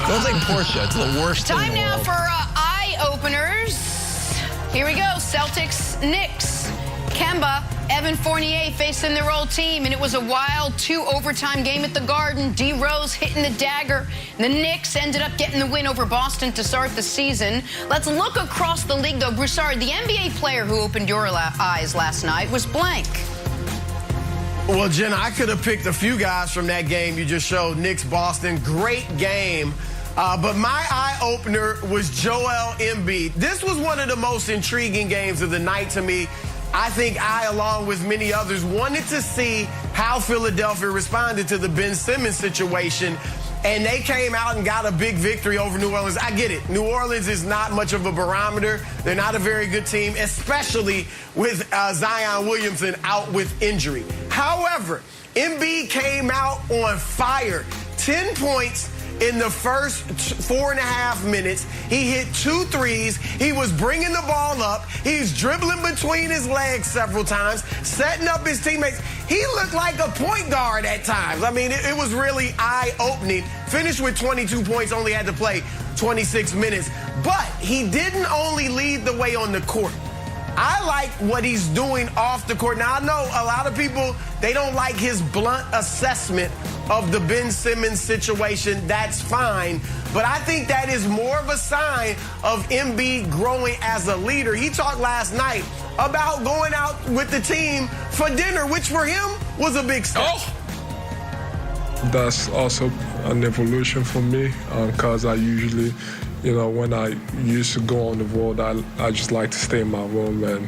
Don't like Portia. It's the worst thing in the world. Time now for eye-openers. Here we go. Celtics, Knicks. Kemba, Evan Fournier facing their old team, and it was a wild 2-overtime game at the Garden. D. Rose hitting the dagger. The Knicks ended up getting the win over Boston to start the season. Let's look across the league, though. Broussard, the NBA player who opened your eyes last night was blank. Well, Jenna, I could have picked a few guys from that game you just showed. Knicks-Boston, great game. But my eye-opener was Joel Embiid. This was one of the most intriguing games of the night to me. I think I, along with many others, wanted to see how Philadelphia responded to the Ben Simmons situation. And they came out and got a big victory over New Orleans. I get it. New Orleans is not much of a barometer. They're not a very good team, especially with Zion Williamson out with injury. However, Embiid came out on fire. 10 points in the first 4.5 minutes. He hit 2 threes. He was bringing the ball up. He's dribbling between his legs several times, setting up his teammates. He looked like a point guard at times. I mean, it was really eye-opening. Finished with 22 points, only had to play 26 minutes. But he didn't only lead the way on the court. I like what he's doing off the court. Now, I know a lot of people, they don't like his blunt assessment of the Ben Simmons situation. That's fine. But I think that is more of a sign of Embiid growing as a leader. He talked last night about going out with the team for dinner, which for him was a big step. Oh. That's also an evolution for me because I usually, when I used to go on the road, I just like to stay in my room and,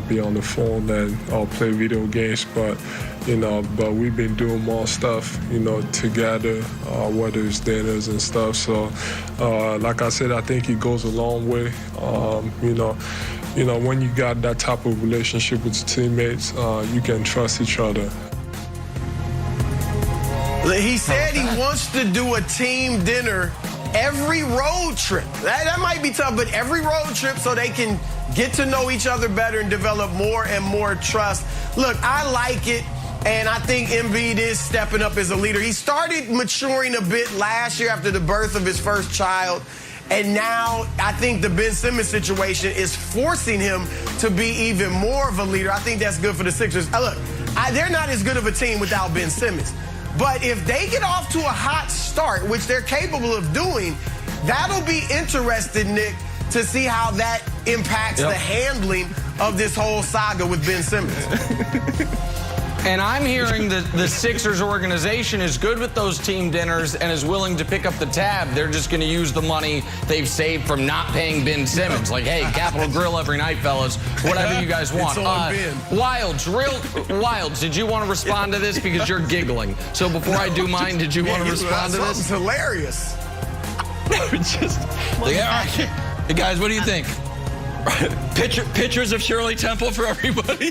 be on the phone and play video games. But, but we've been doing more stuff, together, whether it's dinners and stuff. So, like I said, I think it goes a long way. When you got that type of relationship with your teammates, you can trust each other. He said he wants to do a team dinner every road trip. That might be tough, but every road trip so they can get to know each other better and develop more and more trust. Look, I like it, and I think Embiid is stepping up as a leader. He started maturing a bit last year after the birth of his first child, and now I think the Ben Simmons situation is forcing him to be even more of a leader. I think that's good for the Sixers. Look, they're not as good of a team without Ben Simmons. But if they get off to a hot start, which they're capable of doing, that'll be interesting, Nick, to see how that impacts the handling of this whole saga with Ben Simmons. And I'm hearing that the Sixers organization is good with those team dinners and is willing to pick up the tab. They're just going to use the money they've saved from not paying Ben Simmons. Like, hey, Capital Grill every night, fellas. Whatever you guys want. Wilds, Wilds, did you want to respond to this? Because you're giggling. So before I do mine, did you want to respond to this? It's hilarious. Hey, guys, what do you think? Pictures of Shirley Temple for everybody.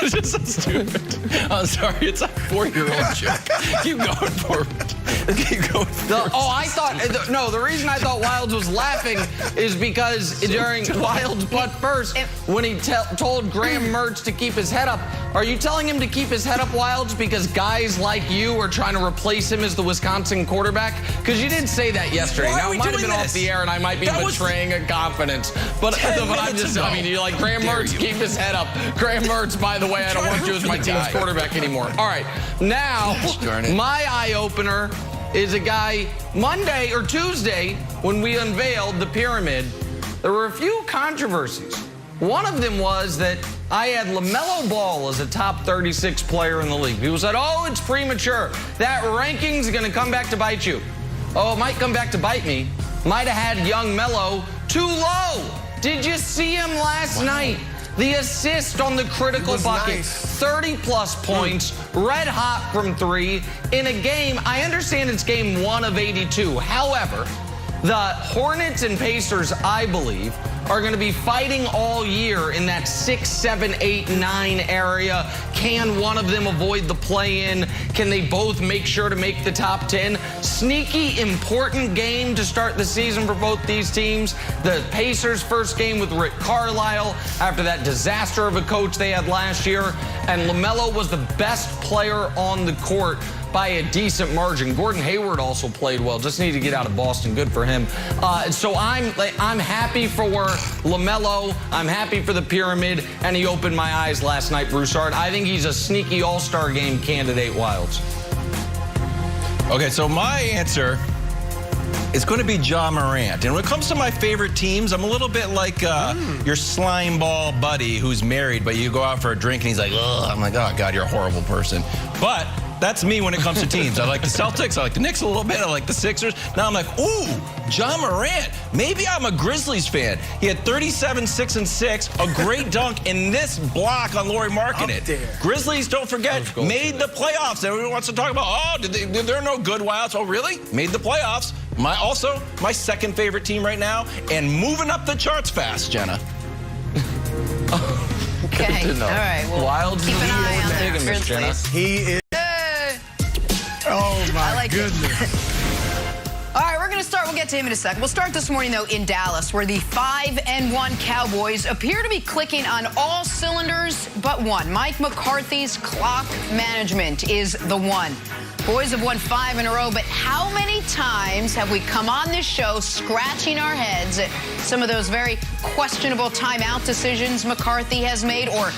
This is so stupid. I'm sorry, it's a 4-year-old joke. Keep going for it. Keep going for it. I thought, the reason I thought Wilds was laughing is because during Wilds' butt first, when he told Graham Mertz to keep his head up, are you telling him to keep his head up, Wilds, because guys like you are trying to replace him as the Wisconsin quarterback? Because you did say that yesterday. Now, it might have been off the air, and I might be betraying a confidence. But I mean, you're like, Graham Mertz, keep his head up. Graham Mertz, by the way, I don't want you as my team's quarterback anymore. All right, now, my eye-opener is a guy, Monday or Tuesday, when we unveiled the pyramid, there were a few controversies. One of them was that I had LaMelo Ball as a top 36 player in the league. People said, oh, it's premature. That ranking's going to come back to bite you. Oh, it might come back to bite me. Might have had young Melo too low. Did you see him last night? The assist on the critical bucket, 30-plus points, red hot from 3 in a game. I understand it's game 1 of 82. However, the Hornets and Pacers, I believe, are going to be fighting all year in that 6, 7, 8, 9 area. Can one of them avoid the play-in? Can they both make sure to make the top 10? Sneaky, important game to start the season for both these teams. The Pacers' first game with Rick Carlisle after that disaster of a coach they had last year. And LaMelo was the best player on the court by a decent margin. Gordon Hayward also played well. Just need to get out of Boston. Good for him. So I'm happy for LaMelo. I'm happy for the pyramid, and he opened my eyes last night, Broussard. I think he's a sneaky all-star game candidate, Wildes. Okay, so my answer is going to be Ja Morant. And when it comes to my favorite teams, I'm a little bit like your slime ball buddy who's married, but you go out for a drink and he's like, ugh. I'm like, oh, God, you're a horrible person. But that's me when it comes to teams. I like the Celtics. I like the Knicks a little bit. I like the Sixers. Now I'm like, ooh, Ja Morant. Maybe I'm a Grizzlies fan. He had 37, 6, and 6, a great dunk in this block on Lauri Markkanen. Grizzlies, don't forget, made the playoffs. Everyone wants to talk about, oh, they're no good, Wilds. Oh, really? Made the playoffs. Also, my second favorite team right now, and moving up the charts fast, Jenna. Okay, all right. Well, Wilds keep an eye on the Miss Jenna. He is. Oh, my goodness. All right, we're going to start. We'll get to him in a second. We'll start this morning, though, in Dallas, where the 5-1 Cowboys appear to be clicking on all cylinders but one. Mike McCarthy's clock management is the one. Boys have won 5 in a row, but how many times have we come on this show scratching our heads at some of those very questionable timeout decisions McCarthy has made or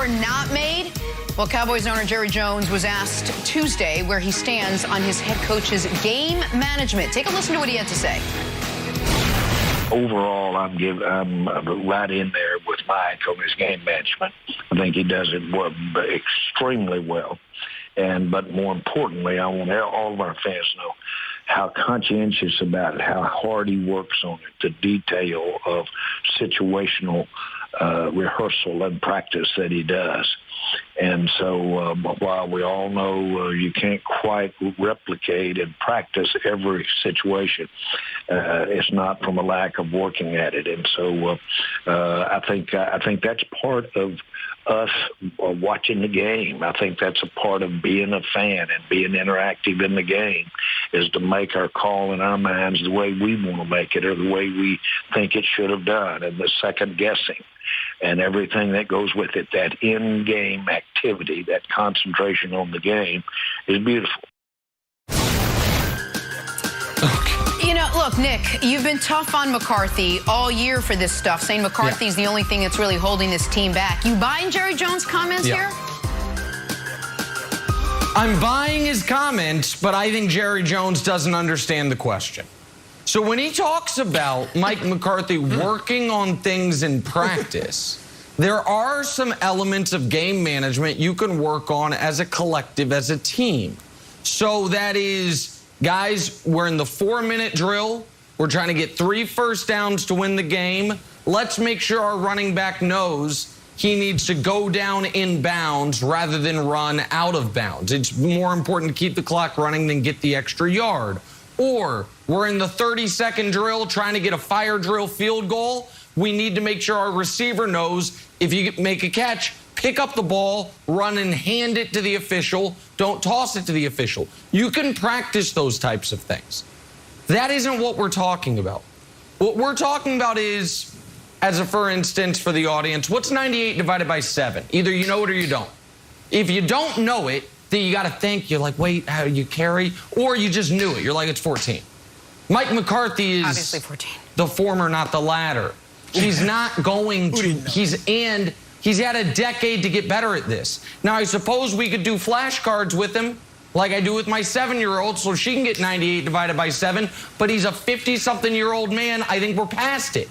not made? Well, Cowboys owner Jerry Jones was asked Tuesday where he stands on his head coach's game management. Take a listen to what he had to say. Overall, I'm right in there with Mike on his game management. I think he does it extremely well. But more importantly, I want all of our fans to know how conscientious about it, how hard he works on it, the detail of situational rehearsal and practice that he does. And so while we all know you can't quite replicate and practice every situation, it's not from a lack of working at it. And so I think that's part of us watching the game. I think that's a part of being a fan and being interactive in the game, is to make our call in our minds the way we want to make it or the way we think it should have done, and the second guessing and everything that goes with it. That in-game activity, that concentration on the game is beautiful. You know, look, Nick, you've been tough on McCarthy all year for this stuff, saying McCarthy's the only thing that's really holding this team back. You buying Jerry Jones' comments here? I'm buying his comments, but I think Jerry Jones doesn't understand the question. So when he talks about Mike McCarthy working on things in practice, there are some elements of game management you can work on as a collective, as a team. So that is, guys, we're in the 4-minute drill. We're trying to get 3 first downs to win the game. Let's make sure our running back knows he needs to go down in bounds rather than run out of bounds. It's more important to keep the clock running than get the extra yard. Or we're in the 30-second drill trying to get a fire drill field goal. We need to make sure our receiver knows if you make a catch, pick up the ball, run and hand it to the official. Don't toss it to the official. You can practice those types of things. That isn't what we're talking about. What we're talking about is, as a for instance for the audience, what's 98 divided by 7? Either you know it or you don't. If you don't know it, then you got to think. You're like, wait, how do you carry? Or you just knew it. You're like, it's 14. Mike McCarthy is obviously 14. The former, not the latter. He's not going to. He's had a decade to get better at this. Now, I suppose we could do flashcards with him, like I do with my 7-year-old, so she can get 98 divided by 7. But he's a 50-something-year-old man. I think we're past it.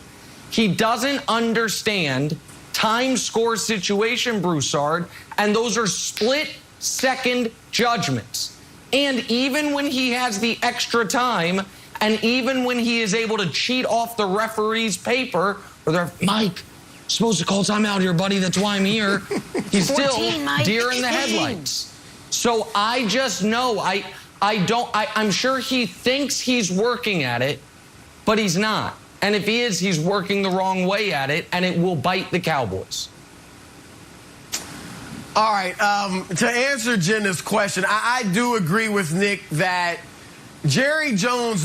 He doesn't understand time, score, situation, Broussard, and those are split-second judgments. And even when he has the extra time, and even when he is able to cheat off the referee's paper, or they're, Mike, supposed to call timeout here, buddy. That's why I'm here. He's 14, still Mike. Deer in the headlights. So I just know, I'm sure he thinks he's working at it, but he's not. And if he is, he's working the wrong way at it, and it will bite the Cowboys. All right, to answer Jenna's question, I do agree with Nick that Jerry Jones